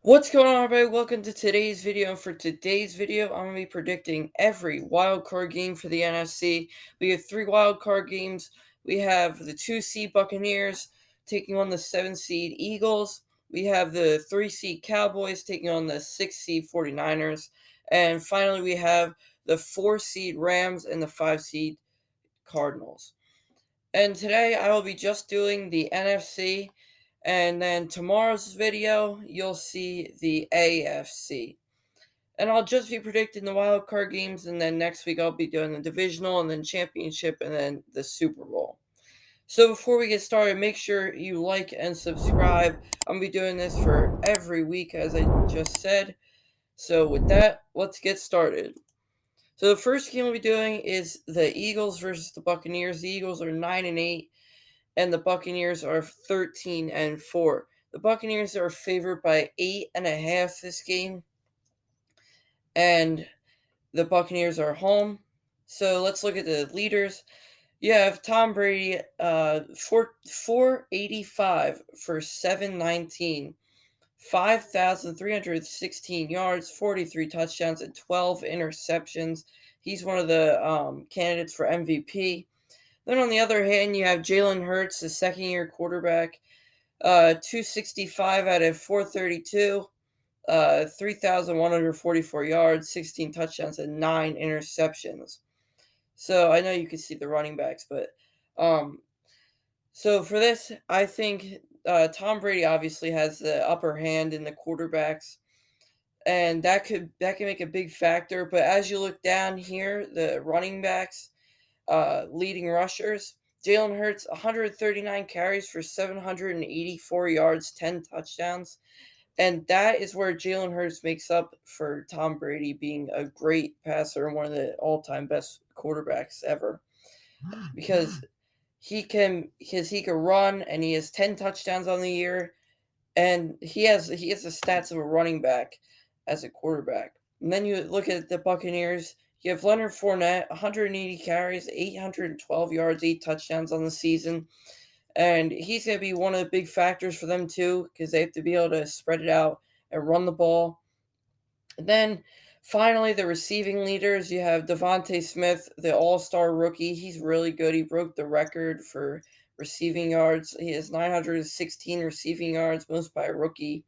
What's going on, everybody? Welcome to today's video. For today's video, I'm going to be predicting every wild card game for the NFC. We have three wild card games. We have the 2 seed Buccaneers taking on the 7 seed Eagles. We have the 3 seed Cowboys taking on the 6 seed 49ers. And finally, we have the 4 seed Rams and the 5 seed Cardinals. And today I will be just doing the NFC, and then tomorrow's video you'll see the AFC. And I'll just be predicting the wild card games, and then next week I'll be doing the divisional and then championship and then the Super Bowl. So before we get started, make sure you like and subscribe. I'm gonna be doing this for every week, as I just said. So with that, let's get started. So the first game we'll be doing is the Eagles versus the Buccaneers. The Eagles are 9-8, and the Buccaneers are 13-4. The Buccaneers are favored by 8.5 this game, and the Buccaneers are home. So let's look at the leaders. You have Tom Brady, 485 for 719, 5,316 yards, 43 touchdowns, and 12 interceptions. He's one of the candidates for MVP. Then on the other hand, you have Jalen Hurts, the second-year quarterback, 265 out of 432, 3,144 yards, 16 touchdowns, and 9 interceptions. So I know you can see the running backs, but so for this, I think Tom Brady obviously has the upper hand in the quarterbacks, and that can make a big factor. But as you look down here, the running backs, leading rushers. Jalen Hurts, 139 carries for 784 yards, 10 touchdowns. And that is where Jalen Hurts makes up for Tom Brady being a great passer and one of the all-time best quarterbacks ever. Because he can run, and he has 10 touchdowns on the year, and he has the stats of a running back as a quarterback. And then you look at the Buccaneers. You have Leonard Fournette, 180 carries, 812 yards, 8 touchdowns on the season. And he's going to be one of the big factors for them, too, because they have to be able to spread it out and run the ball. And then finally, the receiving leaders, you have Devontae Smith, the all-star rookie. He's really good. He broke the record for receiving yards. He has 916 receiving yards, most by a rookie.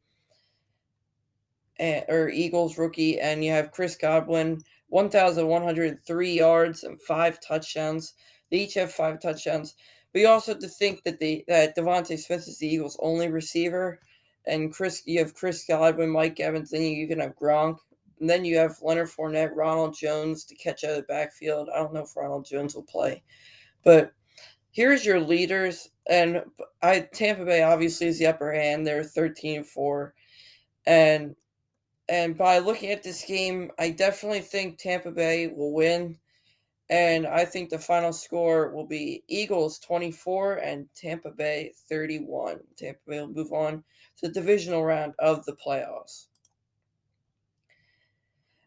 Or Eagles rookie, and you have Chris Godwin, 1,103 yards and 5 touchdowns. They each have 5 touchdowns. But you also have to think that Devontae Smith is the Eagles' only receiver, and you have Chris Godwin, Mike Evans, then you can have Gronk, and then you have Leonard Fournette, Ronald Jones to catch out of the backfield. I don't know if Ronald Jones will play, but here's your leaders, and Tampa Bay obviously is the upper hand. They're 13-4, and by looking at this game, I definitely think Tampa Bay will win. And I think the final score will be Eagles 24 and Tampa Bay 31. Tampa Bay will move on to the divisional round of the playoffs.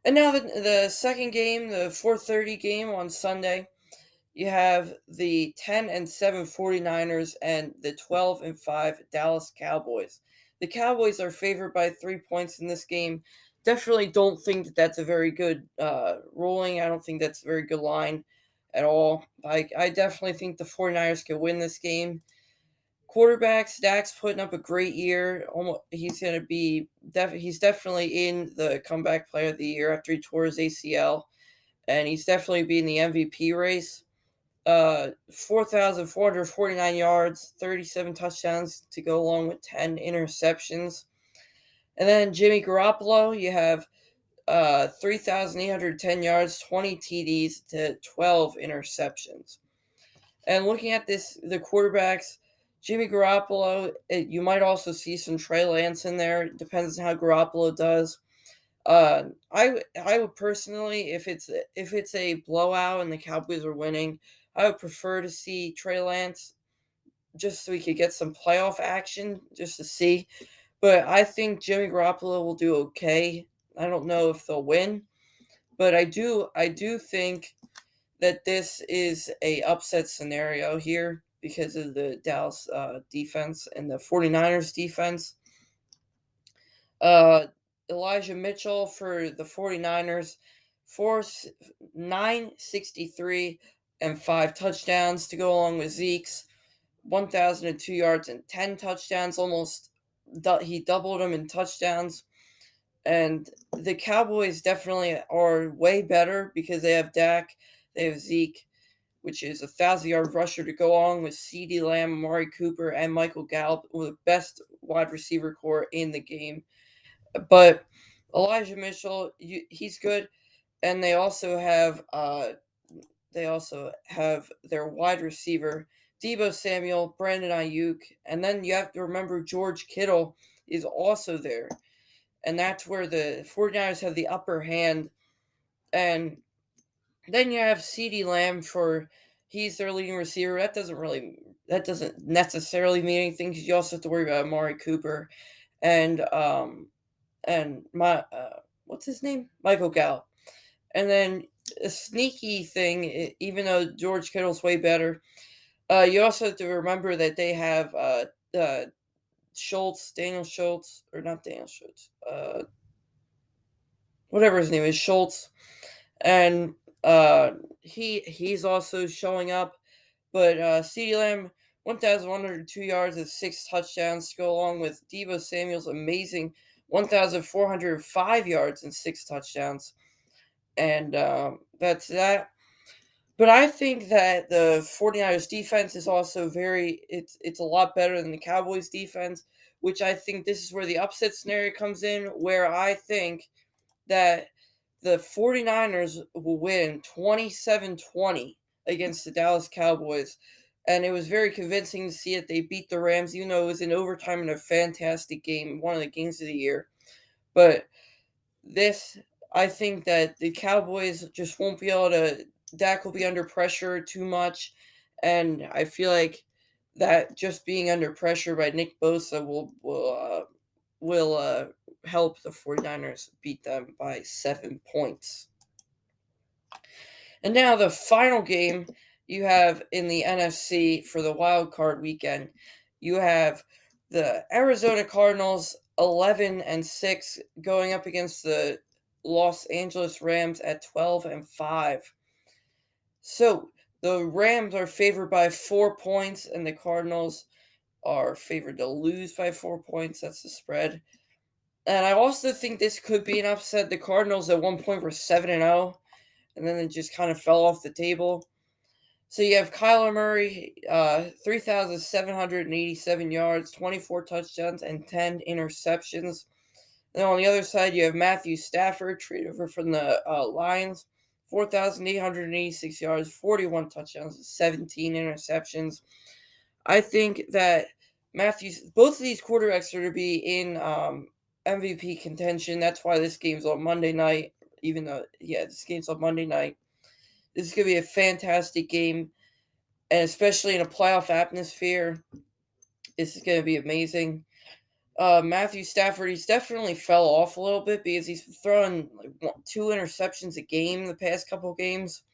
And now the second game, the 4:30 game on Sunday, you have the 10-7 49ers and the 12-5 Dallas Cowboys. The Cowboys are favored by 3 points in this game. Definitely don't think that that's a very good ruling. I don't think that's a very good line at all. I definitely think the 49ers can win this game. Quarterback Dak's putting up a great year. He's going to be he's definitely in the comeback player of the year after he tore his ACL, and he's definitely be in the MVP race. 4,449 yards, 37 touchdowns to go along with 10 interceptions. And then Jimmy Garoppolo, you have 3,810 yards, 20 TDs to 12 interceptions. And looking at the quarterbacks, Jimmy Garoppolo, you might also see some Trey Lance in there. Depends on how Garoppolo does. I would personally, if it's a blowout and the Cowboys are winning, I would prefer to see Trey Lance just so we could get some playoff action just to see. But I think Jimmy Garoppolo will do okay. I don't know if they'll win, but I do think that this is a upset scenario here because of the Dallas defense and the 49ers defense. Uh, Elijah Mitchell for the 49ers, 4 963 and 5 touchdowns to go along with Zeke's 1,002 yards and 10 touchdowns. He doubled them in touchdowns. And the Cowboys definitely are way better because they have Dak, they have Zeke, which is a 1,000-yard rusher to go along with CeeDee Lamb, Amari Cooper, and Michael Gallup, with the best wide receiver core in the game. But Elijah Mitchell, he's good, and they also have their wide receiver Deebo Samuel, Brandon Ayuk, and then you have to remember George Kittle is also there, and that's where the 49ers have the upper hand. And then you have CeeDee Lamb for he's their leading receiver. That doesn't necessarily mean anything because you also have to worry about Amari Cooper and my what's his name, Michael Gallup. And then a sneaky thing, even though George Kittle's way better, you also have to remember that they have Daniel Schultz, or not Daniel Schultz, whatever his name is, Schultz, and he's also showing up. But CeeDee Lamb, 1,102 yards and 6 touchdowns to go along with Deebo Samuel's amazing 1,405 yards and 6 touchdowns. And that's that. But I think that the 49ers defense is also it's a lot better than the Cowboys defense, which I think this is where the upset scenario comes in, where I think that the 49ers will win 27-20 against the Dallas Cowboys. And it was very convincing to see it. They beat the Rams, even though it was in overtime in a fantastic game, one of the games of the year. But this, I think that the Cowboys just won't be able to. Dak will be under pressure too much, and I feel like that just being under pressure by Nick Bosa will help the 49ers beat them by 7 points. And now the final game you have in the NFC for the wild card weekend, you have the Arizona Cardinals 11-6 going up against the Los Angeles Rams at 12-5. So the Rams are favored by 4 points, and the Cardinals are favored to lose by 4 points. That's the spread. And I also think this could be an upset. The Cardinals at one point were 7-0, and then it just kind of fell off the table. So you have Kyler Murray, 3,787 yards, 24 touchdowns, and 10 interceptions. Then on the other side, you have Matthew Stafford, traded over from the Lions, 4,886 yards, 41 touchdowns, and 17 interceptions. I think that both of these quarterbacks are to be in MVP contention. That's why this game's on Monday night, this game's on Monday night. This is going to be a fantastic game, and especially in a playoff atmosphere, this is going to be amazing. Matthew Stafford, he's definitely fell off a little bit because he's throwing like 2 interceptions a game the past couple of games.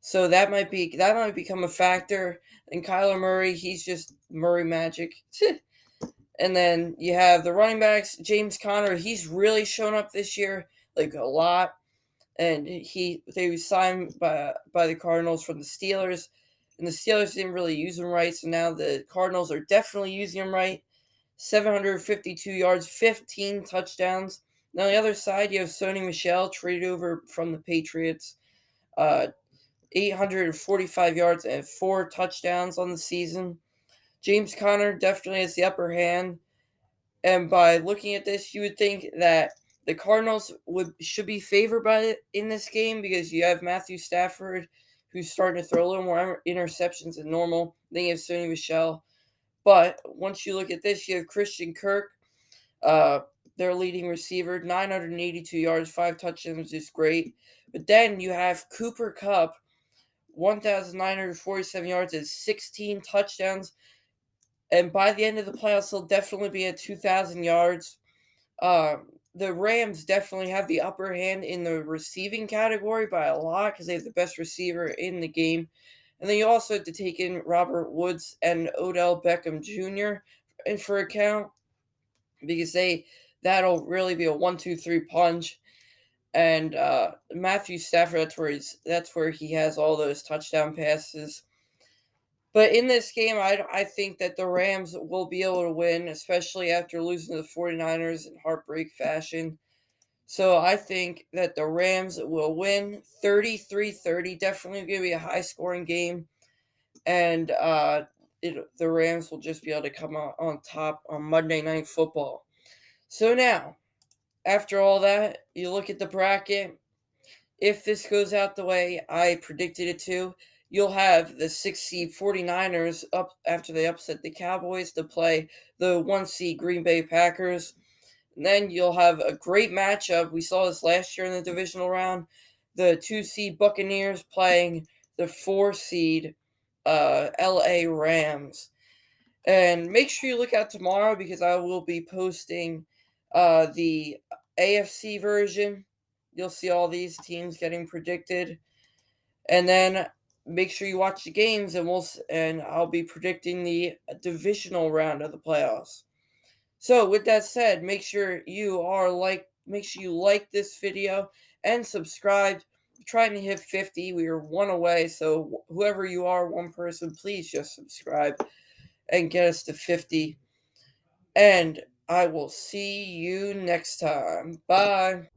So that might become a factor. And Kyler Murray, he's just Murray magic. And then you have the running backs, James Conner, he's really shown up this year, like a lot. And they was signed by the Cardinals from the Steelers, and the Steelers didn't really use him right, so now the Cardinals are definitely using him right. 752 yards, 15 touchdowns. Now on the other side, you have Sony Michel traded over from the Patriots, 845 yards and 4 touchdowns on the season. James Conner definitely has the upper hand, and by looking at this, you would think that the Cardinals should be favored by it in this game because you have Matthew Stafford, who's starting to throw a little more interceptions than normal. Then you have Sony Michel. But once you look at this, you have Christian Kirk, their leading receiver, 982 yards, 5 touchdowns, is great. But then you have Cooper Kupp, 1,947 yards and 16 touchdowns. And by the end of the playoffs, he'll definitely be at 2,000 yards. The Rams definitely have the upper hand in the receiving category by a lot because they have the best receiver in the game. And then you also have to take in Robert Woods and Odell Beckham Jr. for account because That'll really be a 1-2-3 punch. And Matthew Stafford, that's where he has all those touchdown passes. But in this game, I think that the Rams will be able to win, especially after losing to the 49ers in heartbreak fashion. So I think that the Rams will win 33-30. Definitely going to be a high scoring game. And the Rams will just be able to come out on top on Monday Night Football. So now, after all that, you look at the bracket. If this goes out the way I predicted it to, you'll have the 6 seed 49ers up after they upset the Cowboys to play the 1 seed Green Bay Packers. And then you'll have a great matchup. We saw this last year in the divisional round. The 2 seed Buccaneers playing the 4 seed LA Rams. And make sure you look out tomorrow because I will be posting the AFC version. You'll see all these teams getting predicted. And then make sure you watch the games and I'll be predicting the divisional round of the playoffs. So with that said, make sure you like this video and subscribe. We're trying to hit 50. We are one away, so whoever you are, one person, please just subscribe and get us to 50. And I will see you next time. Bye.